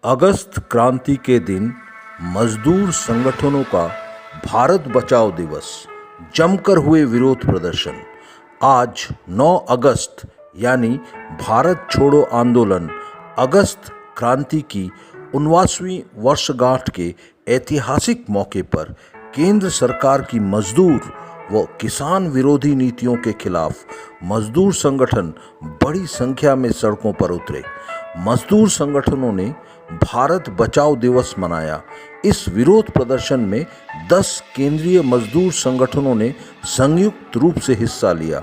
अगस्त क्रांति के दिन मजदूर संगठनों का भारत बचाओ दिवस, जमकर हुए विरोध प्रदर्शन। आज 9 अगस्त यानी भारत छोड़ो आंदोलन अगस्त क्रांति की 19वीं वर्षगांठ के ऐतिहासिक मौके पर केंद्र सरकार की मजदूर व किसान विरोधी नीतियों के खिलाफ मजदूर संगठन बड़ी संख्या में सड़कों पर उतरे। मजदूर संगठनों ने भारत बचाओ दिवस मनाया। इस विरोध प्रदर्शन में 10 केंद्रीय मजदूर संगठनों ने संयुक्त रूप से हिस्सा लिया।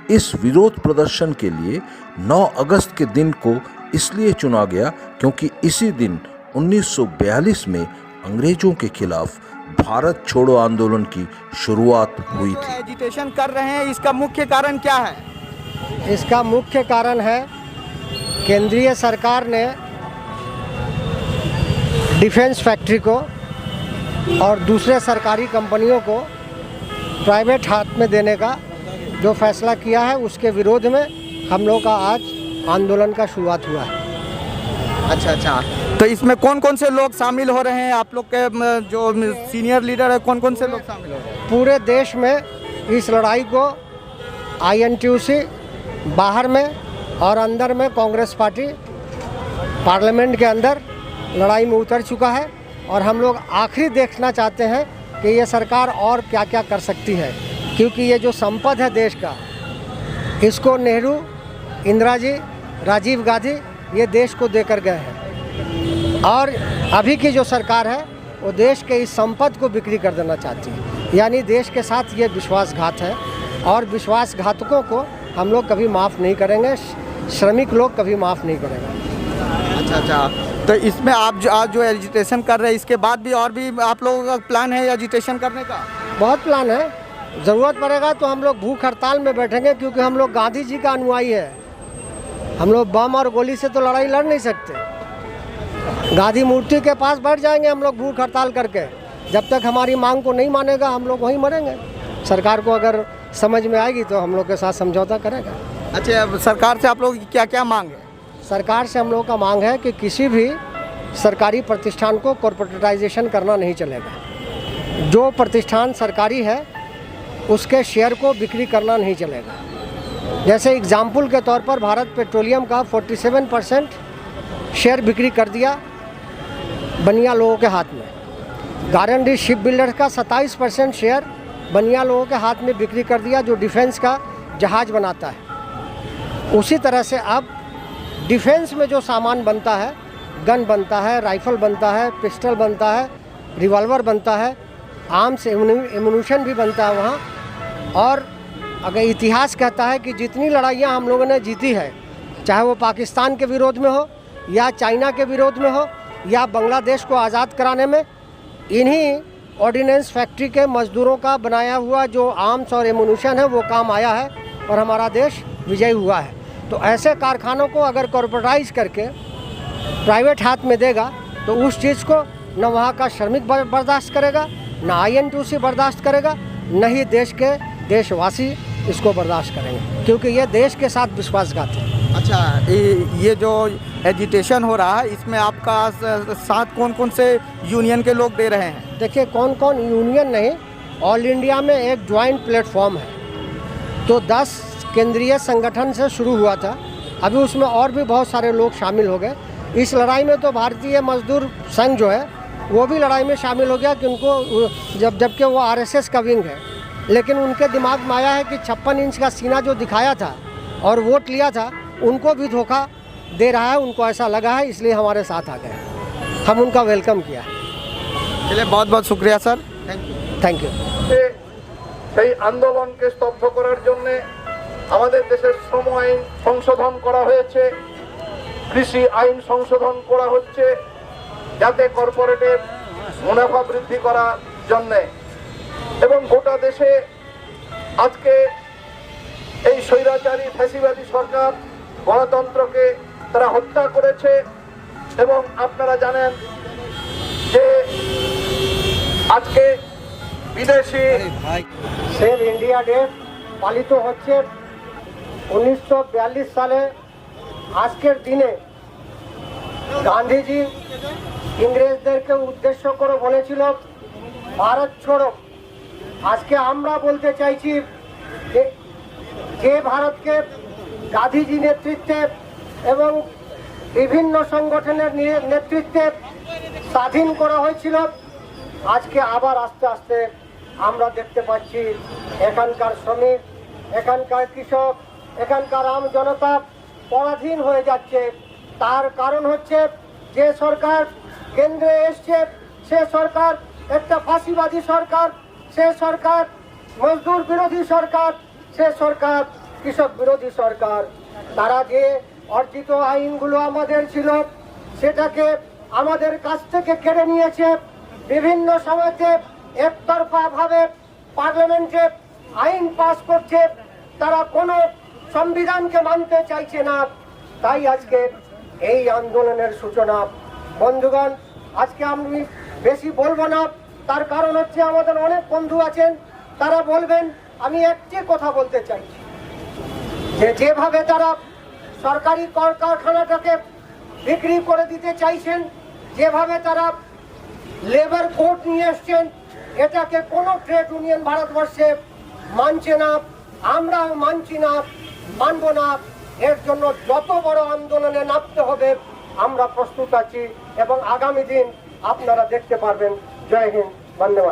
इस विरोध प्रदर्शन के लिए 9 अगस्त के दिन को इसलिए चुना गया क्योंकि इसी दिन 1942 में अंग्रेजों के खिलाफ भारत छोड़ो आंदोलन की शुरुआत हुई थी। एजिटेशन कर रहे हैं, इसका मुख्य कारण क्या है? इसका मुख्य कारण है केंद्रीय सरकार ने डिफेंस फैक्ट्री को और दूसरे सरकारी कंपनियों को प्राइवेट हाथ में देने का जो फैसला किया है, उसके विरोध में हम लोग का आज आंदोलन का शुरुआत हुआ है। अच्छा, तो इसमें कौन कौन से लोग शामिल हो रहे हैं? आप लोग के जो सीनियर लीडर है, कौन कौन से लोग शामिल हो रहे हैं? पूरे देश में इस लड़ाई को INTUC बाहर में और अंदर में कांग्रेस पार्टी पार्लियामेंट के अंदर लड़ाई में उतर चुका है और हम लोग आखिरी देखना चाहते हैं कि ये सरकार और क्या क्या कर सकती है, क्योंकि ये जो संपद है देश का, इसको नेहरू, इंदिरा जी, राजीव गांधी ये देश को देकर गए हैं और अभी की जो सरकार है वो देश के इस संपद को बिक्री कर देना चाहती है। यानी देश के साथ ये विश्वासघात है और विश्वासघातकों को हम लोग कभी माफ़ नहीं करेंगे, श्रमिक लोग कभी माफ़ नहीं करेंगे। अच्छा, तो इसमें आप आज जो एजिटेशन कर रहे हैं, इसके बाद भी और भी आप लोगों का प्लान है एजिटेशन करने का? बहुत प्लान है, ज़रूरत पड़ेगा तो हम लोग भूख हड़ताल में बैठेंगे, क्योंकि हम लोग गांधी जी का अनुयायी है। हम लोग बम और गोली से तो लड़ाई लड़ नहीं सकते। गांधी मूर्ति के पास बैठ जाएंगे हम लोग भूख हड़ताल करके। जब तक हमारी मांग को नहीं मानेगा हम लोग वहीं मरेंगे। सरकार को अगर समझ में आएगी तो हम लोग के साथ समझौता करेगा। अच्छा, सरकार से आप लोग क्या क्या मांग है? सरकार से हम लोग का मांग है कि किसी भी सरकारी प्रतिष्ठान को कॉर्पोरेटाइजेशन करना नहीं चलेगा। जो प्रतिष्ठान सरकारी है उसके शेयर को बिक्री करना नहीं चलेगा। जैसे एग्जाम्पल के तौर पर भारत पेट्रोलियम का 47% शेयर बिक्री कर दिया बनिया लोगों के हाथ में। गारंटी शिप बिल्डर्स का 27% शेयर बनिया लोगों के हाथ में बिक्री कर दिया, जो डिफेंस का जहाज़ बनाता है। उसी तरह से अब डिफेंस में जो सामान बनता है, गन बनता है, राइफल बनता है, पिस्टल बनता है, रिवॉल्वर बनता है, आर्म्स एम्यूनिशन भी बनता है वहाँ। और अगर इतिहास कहता है कि जितनी लड़ाइयाँ हम लोगों ने जीती है, चाहे वो पाकिस्तान के विरोध में हो या चाइना के विरोध में हो या बांग्लादेश को आज़ाद कराने में, इन्हीं ऑर्डिनेंस फैक्ट्री के मज़दूरों का बनाया हुआ जो आर्म्स और एम्यूनिशन है वो काम आया है और हमारा देश विजयी हुआ है। तो ऐसे कारखानों को अगर कॉर्पोरेटाइज करके प्राइवेट हाथ में देगा तो उस चीज़ को न वहाँ का श्रमिक बर्दाश्त करेगा, न INTUC बर्दाश्त करेगा, न ही देश के देशवासी इसको बर्दाश्त करेंगे, क्योंकि ये देश के साथ विश्वासघात है। अच्छा, ये जो एजिटेशन हो रहा है, इसमें आपका साथ कौन कौन से यूनियन के लोग दे रहे हैं? देखिए, कौन कौन यूनियन नहीं, ऑल इंडिया में एक ज्वाइंट प्लेटफॉर्म है। तो 10 केंद्रीय संगठन से शुरू हुआ था, अभी उसमें और भी बहुत सारे लोग शामिल हो गए इस लड़ाई में। तो भारतीय मजदूर संघ जो है वो भी लड़ाई में शामिल हो गया कि उनको जबकि वो RSS का विंग है, लेकिन उनके दिमाग में आया है कि 56 इंच का सीना जो दिखाया था और वोट लिया था, उनको भी धोखा दे रहा है, उनको ऐसा लगा है, इसलिए हमारे साथ आ गए। हम उनका वेलकम किया। चलिए, बहुत बहुत शुक्रिया सर, थैंक यू। সেই আন্দোলনকে স্তব্ধ করার জন্য আমাদের দেশের শ্রম আইন সংশোধন করা হয়েছে, কৃষি আইন সংশোধন করা হচ্ছে, যাতে কর্পোরেটের মুনাফা বৃদ্ধি করার জন্য এবং গোটা দেশে আজকে এই স্বৈরাচারী ফ্যাসিবাদী সরকার গণতন্ত্রকে তারা হত্যা করেছে। এবং আপনারা জানেন যে আজকে বিদেশি সেভ ইন্ডিয়া ডে পালিত হচ্ছে 1942 সালে আজকের দিনে গান্ধীজি ইংরেজদেরকে উদ্দেশ্য করে বলেছিল ভারত छोड़ो। আজকে আমরা বলতে চাইছি যে ভারতকে গান্ধীজি নেতৃত্বে এবং বিভিন্ন সংগঠনের নেতৃত্বে স্বাধীন করা হয়েছিল, আজকে আবার আস্তে আস্তে আমরা দেখতে পাচ্ছি এখানকার শ্রমিক, এখানকার কৃষক, এখানকার আম জনতা পরাধীন হয়ে যাচ্ছে। তার কারণ হচ্ছে যে সরকার কেন্দ্রে এসছে সে সরকার একটা ফাঁসিবাদী সরকার, সে সরকার মজদুর বিরোধী সরকার, সে সরকার কৃষক বিরোধী সরকার। তারা যে অর্জিত আইনগুলো আমাদের ছিল সেটাকে আমাদের কাছ থেকে কেড়ে নিয়েছে। বিভিন্ন সময়তে একতরফা ভাবে পার্লামেন্টে আইন পাস করছে, তারা কোনো সংবিধানকে মানতে চাইছে না। তাই আজকে এই আন্দোলনের সূচনা। বন্ধুগণ, আজকে আমি বেশি বলবো না, তার কারণ হচ্ছে আমাদের অনেক বন্ধু আছেন, তারা বলবেন। আমি একটি কথা বলতে চাইছি যে যেভাবে তারা সরকারি কারখানাটাকে বিক্রি করে দিতে চাইছেন, যেভাবে তারা লেবার কোড নিয়ে এসছেন, এটাকে কোনো ট্রেড ইউনিয়ন ভারতবর্ষে মানছে না, আমরাও মানছি না, মানব না। এর জন্য যত বড় আন্দোলনে নামতে হবে আমরা প্রস্তুত আছি এবং আগামী দিন আপনারা দেখতে পারবেন। জয় হিন্দ, ধন্যবাদ।